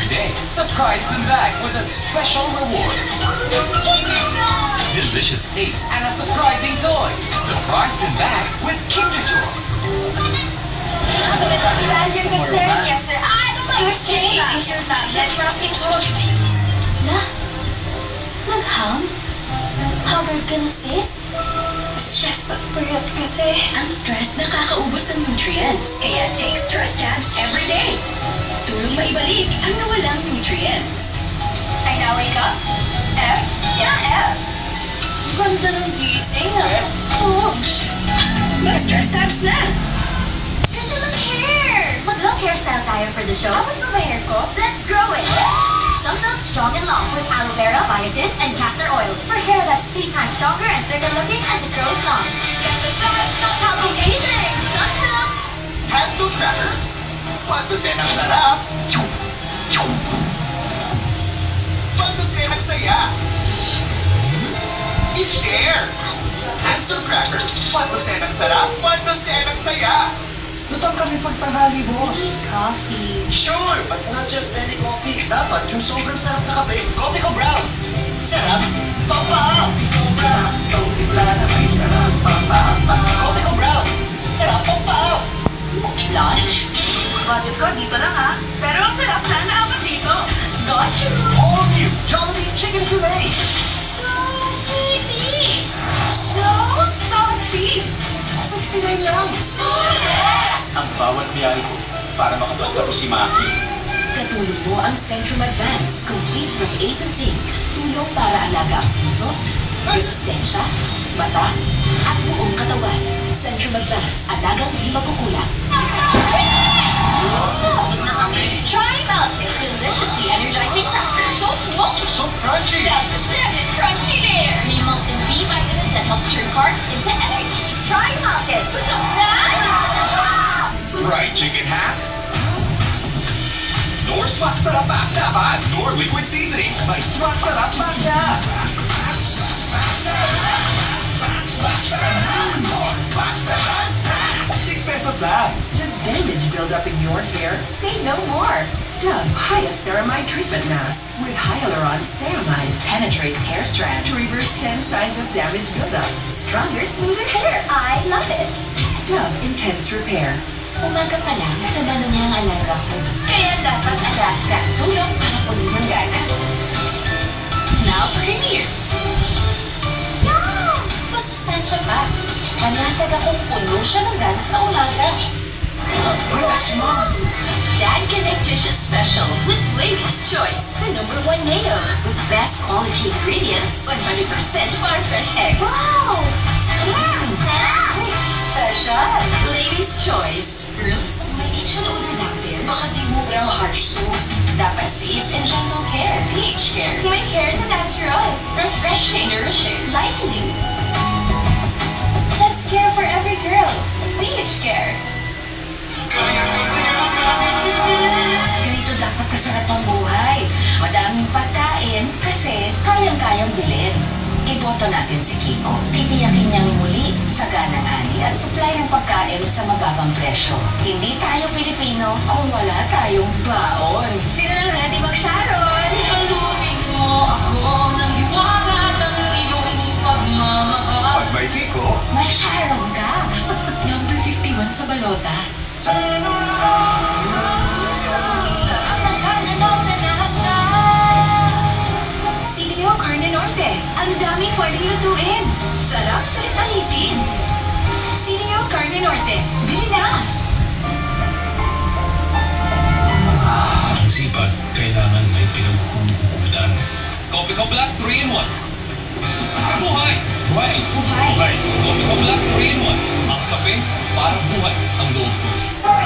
every day. Surprise them back with a special reward. Delicious taste and a surprising toy. Surprise them back with Kinder Joy. Yes, sir. I don't like issues na. Let's wrap it up. Nagham? Haggard ka na, sis? Stress at puyat kasi. Ang stress nakakaubos ng nutrients. Kaya take stress tabs every day. Tulong maibalik ang nawalang nutrients. I now wake up. F? Yeah, F. Ganda ng gising, ah. Oops. Mag-stress tabs na. Ganda ng hair. Mag-long hairstyle tayo for the show. Abot pa ba hair ko? Let's grow it. Sunsilk Strong and Long with aloe vera, biotin, and castor oil for hair that's 3 times stronger and thicker looking as it grows long. How amazing! Sunsilk! Hansel crackers. Pandusin ang sarap. Pandusin ang saya. I-share. Hansel crackers. Pandusin ang sarap. Pandusin ang saya. Lutang kami pagtanghali, boss. Coffee. Sure, but not just any coffee. Dapat yung sobrang sarap na kape. Coffee ko brown. Sarap. Papa. Saktong timpla na may sarap, papa. Coffee ko brown. Sarap. Papa. Lunch? Budget ko dito lang ha. Pero ang sarap sana apat dito. Got you! All new Jollibee Chicken Filet. So pretty! So saucy! 69 lang. Ang bawat biyahe ko para makapagtapos si Maki. Katulong mo ang Centrum Advance, complete from A to Zinc. Tulong para alaga ang puso, resistensya, mata, at buong katawan. Centrum Advance, alagang di magkukulang. Solid na kami. Try Malkis deliciously energizing crackers. So smoky. So crunchy. That's a 7 crunchy there. May molten B vitamins that help turn carbs into energy. Try Malkis. So bad. Fried chicken hack. Nor Smack Sarap Pack dapat. Nor liquid seasoning. May Smack Sarap Pack na. Smack Sarap Pack. 6 pesos lang. Does damage build up in your hair? Say no more. Dove Hyacin Treatment Mask with Hyaluron Ceramide penetrates hair strands to reverse 10 signs of damage buildup. Stronger, smoother hair. I love it. Dove Intense Repair. Umaga pa lang, tama na niya ang alaga ko. Kaya dapat Alaska. Tulong para punin ng gana. Now Premier. Masustansya pa. Panatag akong puno siya ng gana sa umaga. Dad Connect Dishes Special with Ladies' Choice, the #1 mayo with best quality ingredients, 100% farm fresh eggs. Wow. Sarap. Special. Ladies' Choice. Girls, may itchy odor down there. Baka di mo brow harsh to. Dapat safe and gentle care. pH Care. My hair na natural. Refreshing, nourishing, lightening. Let's care for every girl. pH Care. Ganito dapat kasarap ang buhay. Madaming pagkain kasi kayang-kayang bilhin. Iboto natin si Kiko. Titiyakin niyang muli saganang ani at supply ng pagkain sa mababang presyo. Hindi tayo Pilipino kung wala tayong baon. Sino nang ready mag-Sharon? Halunin mo ako ng hiwaga ng iyong pagmamahal. Pag may Kiko, May Sharon ka. Number 51 sa balota. Sarap ng Carne Norte na handa. CDO Carne Norte. Ang daming pwedeng lutuin. Sarap sulit alipin. CDO Carne Norte. Bili na. Ang sipag, kailangan may pinaghuhugutan. Kopi ko Black 3-in-1. Buhay! Buhay! Buhay. Kopi ko Black 3-in-1. Ang kape para buhay ang loob ko.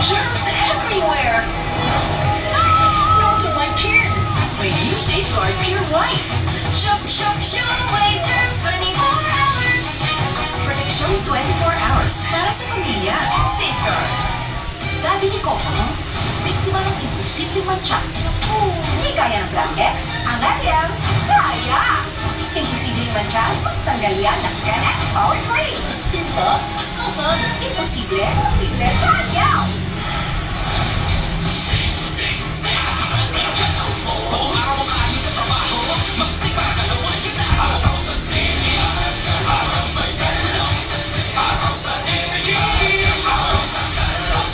Germs everywhere. Not to my kid. My new Safeguard Pure White. Shop, shop, shop. Wait, 24 hours. Protection 24 hours para sa pamilya. Safeguard. Dati ni Coco, biktima ng imposibleng mantsa. Hindi kaya ng Black X. Ang aryang, kaya. Imposibleng mantsa, mas tanggal yan ng 10X Power Play. diba? Nasaan? Imposible, kaya. Buong araw mo kahit sa trabaho, mag-stick para galawan kita. Araw sa Sticky, araw sa galaw, araw sa Sticky, araw sa galaw.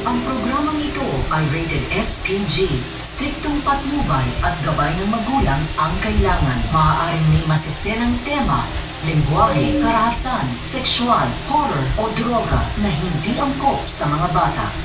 Ang programang ito ay rated SPG. Striktong patnubay at gabay ng magulang ang kailangan. Maaaring may masiserang tema, lengguwahe, karahasan, sexual, horror o droga na hindi angkop sa mga bata.